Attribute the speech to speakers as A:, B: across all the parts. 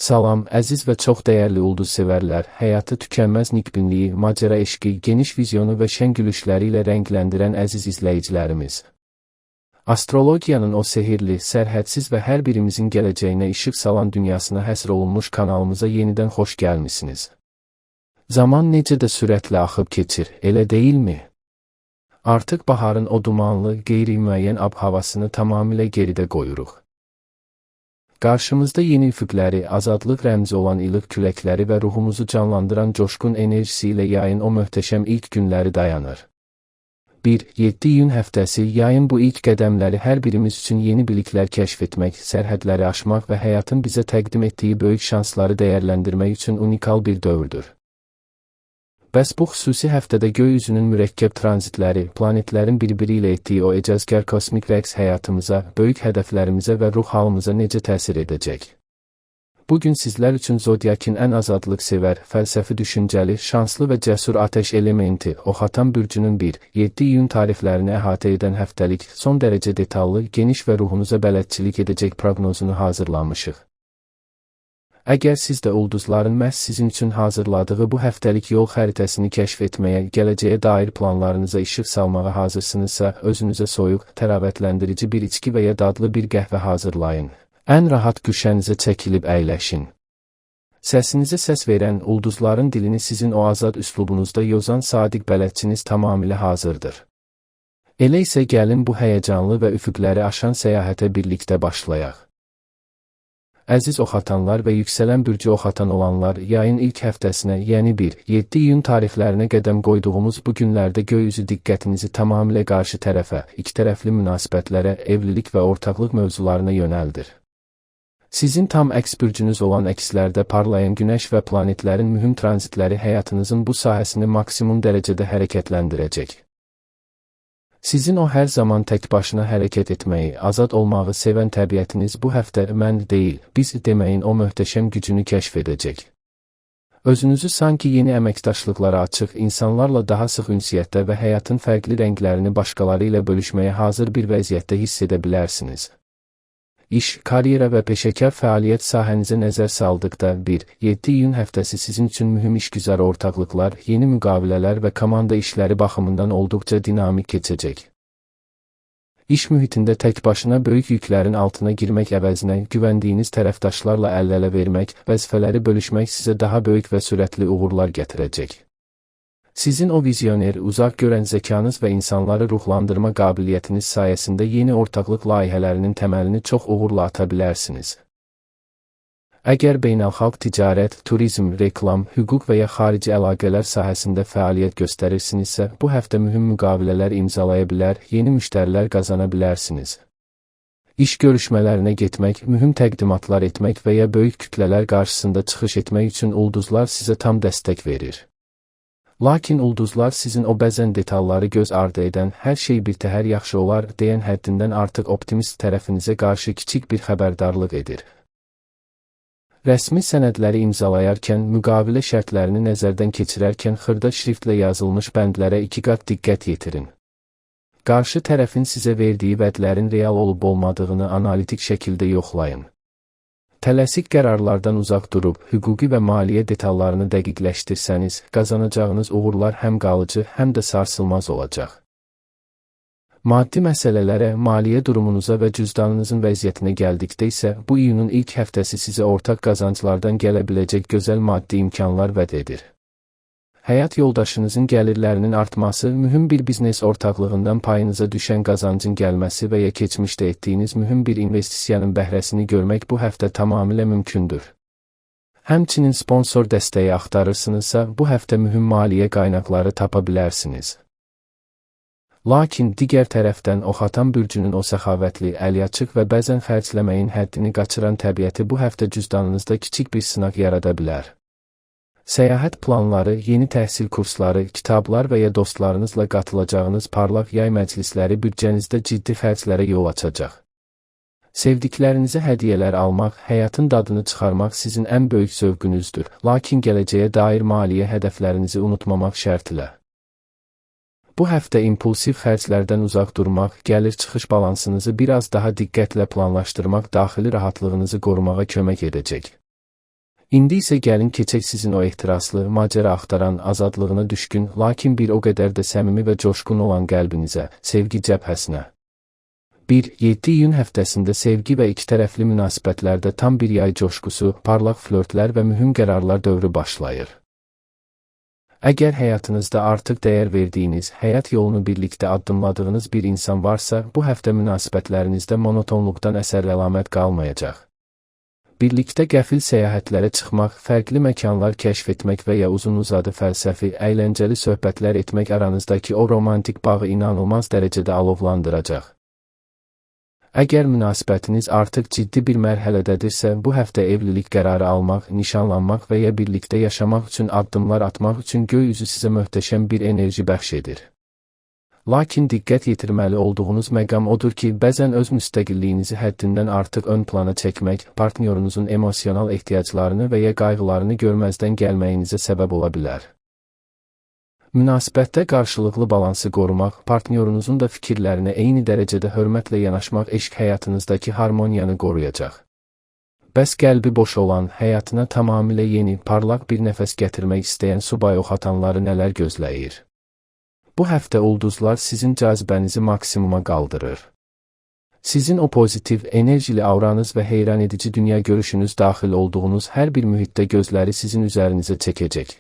A: Salam, əziz və çox dəyərli ulduz sevərlər, həyatı tükənməz nikbinliyi, macəra eşqi, geniş vizyonu və şən gülüşləri ilə rəngləndirən əziz izləyicilərimiz. Astrologiyanın o sehirli, sərhədsiz və hər birimizin gələcəyinə işıq salan dünyasına həsr olunmuş kanalımıza yenidən xoş gəlmisiniz. Zaman necə də sürətlə axıb keçir, elə deyilmi? Artıq baharın o dumanlı, qeyri-müəyyən ab-havasını tamamilə geridə qoyuruq. Qarşımızda yeni üfüqləri, azadlıq rəmzi olan ilıq küləkləri və ruhumuzu canlandıran coşqun enerjisi ilə yayın o möhtəşəm ilk günləri dayanır. 1-7 iyun həftəsi yayın bu ilk qədəmləri hər birimiz üçün yeni biliklər kəşf etmək, sərhədləri aşmaq və həyatın bizə təqdim etdiyi böyük şansları dəyərləndirmək üçün unikal bir dövrdür. Bəs bu xüsusi həftədə göy üzünün mürəkkəb tranzitləri, planetlərin bir-biri ilə etdiyi o ecazkar kosmik rəqs həyatımıza, böyük hədəflərimizə və ruh halımıza necə təsir edəcək? Bugün sizlər üçün zodiakin ən azadlıq sevər, fəlsəfi düşüncəli, şanslı və cəsur atəş elementi, Oxatan bürcünün 1-7 iyun tarixlərini əhatə edən həftəlik, son dərəcə detallı, geniş və ruhunuza bələdçilik edəcək proqnozunu hazırlamışıq. Əgər siz də ulduzların məhz sizin üçün hazırladığı bu həftəlik yol xəritəsini kəşf etməyə, gələcəyə dair planlarınıza işıq salmağa hazırsınızsa, özünüzə soyuq, təravətləndirici bir içki və ya dadlı bir qəhvə hazırlayın. Ən rahat güşənizə çəkilib əyləşin. Səsinizə səs verən, ulduzların dilini sizin o azad üslubunuzda yozan sadiq bələdçiniz tamamilə hazırdır. Elə isə gəlin bu həyəcanlı və üfüqləri aşan səyahətə birlikdə başlayaq. Əziz oxatanlar və yüksələn bürcü oxatan olanlar, yayın ilk həftəsinə, yəni 1-7 iyun tarixlərinə qədəm qoyduğumuz bu günlərdə göy üzü diqqətinizi tamamilə qarşı tərəfə, ikitərəfli münasibətlərə, evlilik və ortaqlıq mövzularına yönəldir. Sizin tam əks bürcünüz olan əkslərdə parlayan günəş və planetlərin mühüm tranzitləri həyatınızın bu sahəsini maksimum dərəcədə hərəkətləndirəcək. Sizin o hər zaman tək başına hərəkət etməyi, azad olmağı sevən təbiətiniz bu həftə mən deyil, biz deməyin o möhtəşəm gücünü kəşf edəcək. Özünüzü sanki yeni əməkdaşlıqlara açıq, insanlarla daha sıx ünsiyyətdə və həyatın fərqli rənglərini başqaları ilə bölüşməyə hazır bir vəziyyətdə hiss edə bilərsiniz. İş, karyera və peşəkar fəaliyyət sahənizə nəzər saldıqda 1-7 iyun həftəsi sizin üçün mühüm işgüzar ortaqlıqlar, yeni müqavilələr və komanda işləri baxımından olduqca dinamik keçəcək. İş mühitində tək başına böyük yüklərin altına girmək əvəzinə güvəndiyiniz tərəfdaşlarla əl-ələ vermək, vəzifələri bölüşmək sizə daha böyük və sürətli uğurlar gətirəcək. Sizin o vizyoner, uzaq görən zəkanız və insanları ruhlandırma qabiliyyətiniz sayəsində yeni ortaqlıq layihələrinin təməlini çox uğurla ata bilərsiniz. Əgər beynəlxalq ticarət, turizm, reklam, hüquq və ya xarici əlaqələr sahəsində fəaliyyət göstərirsinizsə, bu həftə mühüm müqavilələr imzalaya bilər, yeni müştərilər qazana bilərsiniz. İş görüşmələrinə getmək, mühüm təqdimatlar etmək və ya böyük kütlələr qarşısında çıxış etmək üçün ulduzlar sizə tam dəstək verir. Lakin ulduzlar sizin o bəzən detalları göz ardı edən, hər şey birtəhər yaxşı olar deyən həddindən artıq optimist tərəfinizə qarşı kiçik bir xəbərdarlıq edir. Rəsmi sənədləri imzalayarkən, müqavilə şərtlərini nəzərdən keçirərkən xırda şriftlə yazılmış bəndlərə 2 qat diqqət yetirin. Qarşı tərəfin sizə verdiyi vədlərin real olub-olmadığını analitik şəkildə yoxlayın. Tələsik qərarlardan uzaq durub, hüquqi və maliyyə detallarını dəqiqləşdirsəniz, qazanacağınız uğurlar həm qalıcı, həm də sarsılmaz olacaq. Maddi məsələlərə, maliyyə durumunuza və cüzdanınızın vəziyyətinə gəldikdə isə, bu iyunun ilk həftəsi sizə ortaq qazanclardan gələ biləcək gözəl maddi imkanlar vəd edir. Həyat yoldaşınızın gəlirlərinin artması, mühüm bir biznes ortaqlığından payınıza düşən qazancın gəlməsi və ya keçmişdə etdiyiniz mühüm bir investisiyanın bəhrəsini görmək bu həftə tamamilə mümkündür. Həmçinin sponsor dəstəyi axtarırsınızsa, bu həftə mühüm maliyyə qaynaqları tapa bilərsiniz. Lakin digər tərəfdən Oxatan bürcünün o səxavətli, əliaçıq və bəzən xərcləməyin həddini qaçıran təbiəti bu həftə cüzdanınızda kiçik bir sınaq yarada bilər. Səyahət planları, yeni təhsil kursları, kitablar və ya dostlarınızla qatılacağınız parlaq yay məclisləri büdcənizdə ciddi xərclərə yol açacaq. Sevdiklərinizə hədiyyələr almaq, həyatın dadını çıxarmaq sizin ən böyük zövqünüzdür, lakin gələcəyə dair maliyyə hədəflərinizi unutmamaq şərtilə. Bu həftə impulsiv xərclərdən uzaq durmaq, gəlir-çıxış balansınızı biraz daha diqqətlə planlaşdırmaq daxili rahatlığınızı qorumağa kömək edəcək. İndi isə gəlin keçək sizin o ehtiraslı, macəra axtaran, azadlığına düşkün, lakin bir o qədər də səmimi və coşqun olan qəlbinizə, sevgi cəbhəsinə. 1-7 iyun həftəsində sevgi və ikitərəfli münasibətlərdə tam bir yay coşqusu, parlaq flörtlər və mühüm qərarlar dövrü başlayır. Əgər həyatınızda artıq dəyər verdiyiniz, həyat yolunu birlikdə addımladığınız bir insan varsa, bu həftə münasibətlərinizdə monotonluqdan əsər-əlamət qalmayacaq. Birlikdə qəfil səyahətlərə çıxmaq, fərqli məkanlar kəşf etmək və ya uzun-uzadı fəlsəfi, əyləncəli söhbətlər etmək aranızdakı o romantik bağı inanılmaz dərəcədə alovlandıracaq. Əgər münasibətiniz artıq ciddi bir mərhələdədirsə, bu həftə evlilik qərarı almaq, nişanlanmaq və ya birlikdə yaşamaq üçün addımlar atmaq üçün göy üzü sizə möhtəşəm bir enerji bəxş edir. Lakin diqqət yetirməli olduğunuz məqam odur ki, bəzən öz müstəqilliyinizi həddindən artıq ön plana çəkmək, partnyorunuzun emosional ehtiyaclarını və ya qayğılarını görməzdən gəlməyinizə səbəb ola bilər. Münasibətdə qarşılıqlı balansı qorumaq, partnyorunuzun da fikirlərinə eyni dərəcədə hörmətlə yanaşmaq eşq həyatınızdakı harmoniyanı qoruyacaq. Bəs qəlbi boş olan, həyatına tamamilə yeni, parlaq bir nəfəs gətirmək istəyən subay oxatanları nələr gözləyir? Bu həftə ulduzlar sizin cazibənizi maksimuma qaldırır. Sizin o pozitiv, enerjili auranız və heyran edici dünya görüşünüz daxil olduğunuz hər bir mühitdə gözləri sizin üzərinizə çəkəcək.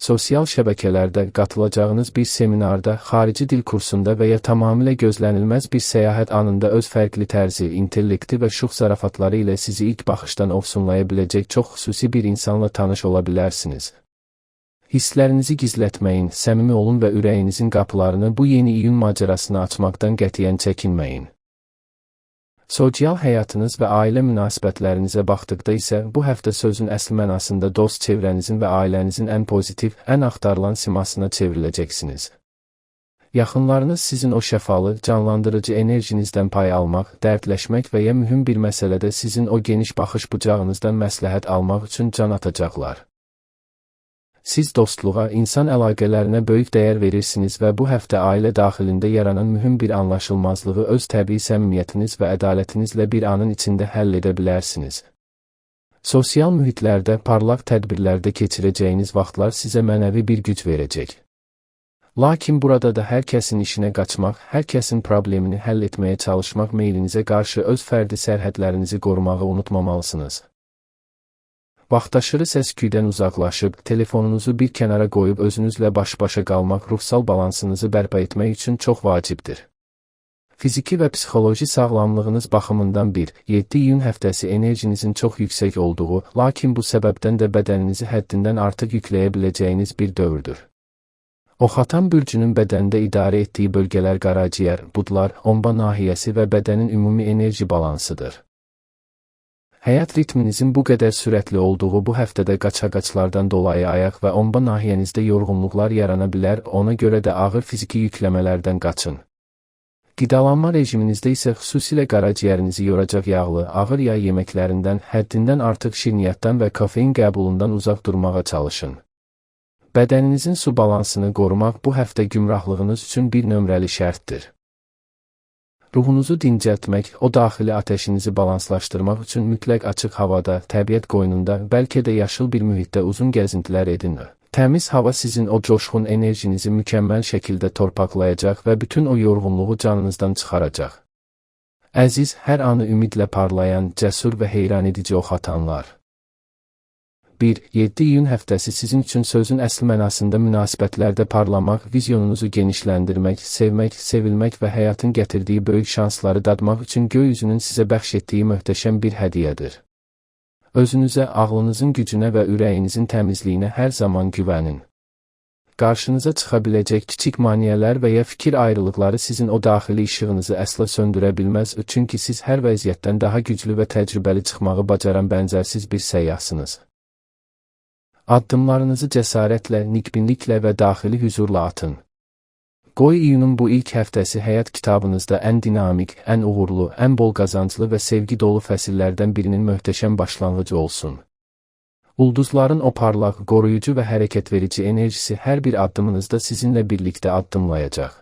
A: Sosial şəbəkələrdə qatılacağınız bir seminarda, xarici dil kursunda və ya tamamilə gözlənilməz bir səyahət anında öz fərqli tərzi, intellekti və şux zarafatları ilə sizi ilk baxışdan ofsunlaya biləcək çox xüsusi bir insanla tanış ola bilərsiniz. Hisslərinizi gizlətməyin, səmimi olun və ürəyinizin qapılarını bu yeni iyun macərasına açmaqdan qətiyyən çəkinməyin. Sosial həyatınız və ailə münasibətlərinizə baxdıqda isə, bu həftə sözün əsl mənasında dost çevrənizin və ailənizin ən pozitiv, ən axtarılan simasına çevriləcəksiniz. Yaxınlarınız sizin o şəfalı, canlandırıcı enerjinizdən pay almaq, dərdləşmək və ya mühüm bir məsələdə sizin o geniş baxış bucağınızdan məsləhət almaq üçün can atacaqlar. Siz dostluğa, insan əlaqələrinə böyük dəyər verirsiniz və bu həftə ailə daxilində yaranan mühüm bir anlaşılmazlığı öz təbii səmimiyyətiniz və ədalətinizlə bir anın içində həll edə bilərsiniz. Sosial mühitlərdə, parlaq tədbirlərdə keçirəcəyiniz vaxtlar sizə mənəvi bir güc verəcək. Lakin burada da hər kəsin işinə qaçmaq, hər kəsin problemini həll etməyə çalışmaq meylinizə qarşı öz fərdi sərhədlərinizi qorumağı unutmamalısınız. Vaxtaşırı səs-küydən uzaqlaşıb, telefonunuzu bir kənara qoyub özünüzlə baş-başa qalmaq ruhsal balansınızı bərpa etmək üçün çox vacibdir. Fiziki və psixoloji sağlamlığınız baxımından 1-7 iyun həftəsi enerjinizin çox yüksək olduğu, lakin bu səbəbdən də bədəninizi həddindən artıq yükləyə biləcəyiniz bir dövrdür. Oxatan bürcünün bədəndə idarə etdiyi bölgələr qaraciyər, budlar, omba nahiyəsi və bədənin ümumi enerji balansıdır. Həyat ritminizin bu qədər sürətli olduğu bu həftədə qaçaqaçlardan dolayı ayaq və omba nahiyənizdə yorğunluqlar yarana bilər, ona görə də ağır fiziki yükləmələrdən qaçın. Qidalanma rejiminizdə isə xüsusilə qaraciyərinizi yoracaq yağlı, ağır yağ yeməklərindən, həddindən artıq şirniyyatdan və kofein qəbulundan uzaq durmağa çalışın. Bədəninizin su balansını qorumaq bu həftə gümrahlığınız üçün bir nömrəli şərtdir. Ruhunuzu dincəltmək, o daxili ateşinizi balanslaşdırmaq üçün mütləq açıq havada, təbiət qoynunda, bəlkə də yaşıl bir mühitdə uzun gəzintilər edin. Təmiz hava sizin o coşqun enerjinizi mükəmməl şəkildə torpaqlayacaq və bütün o yorğunluğu canınızdan çıxaracaq. Əziz, hər anı ümidlə parlayan, cəsur və heyran edici oxatanlar. 1-7 iyun həftəsi sizin üçün sözün əsl mənasında münasibətlərdə parlamaq, vizyonunuzu genişləndirmək, sevmək, sevilmək və həyatın gətirdiyi böyük şansları dadmaq üçün göy üzünün sizə bəxş etdiyi möhtəşəm bir hədiyyədir. Özünüzə, ağlınızın gücünə və ürəyinizin təmizliyinə hər zaman güvənin. Qarşınıza çıxa biləcək kiçik maneələr və ya fikir ayrılıqları sizin o daxili işığınızı əsla söndürə bilməz, çünki siz hər vəziyyətdən daha güclü və təcrübəli çıxmağı bacaran bənzərsiz bir səyyahsınız. Addımlarınızı cəsarətlə, nikbinliklə və daxili hüzurla atın. Qoy iyunun bu ilk həftəsi həyat kitabınızda ən dinamik, ən uğurlu, ən bol qazanclı və sevgi dolu fəsillərdən birinin möhtəşəm başlanğıcı olsun. Ulduzların o parlaq, qoruyucu və hərəkət verici enerjisi hər bir addımınızda sizinlə birlikdə addımlayacaq.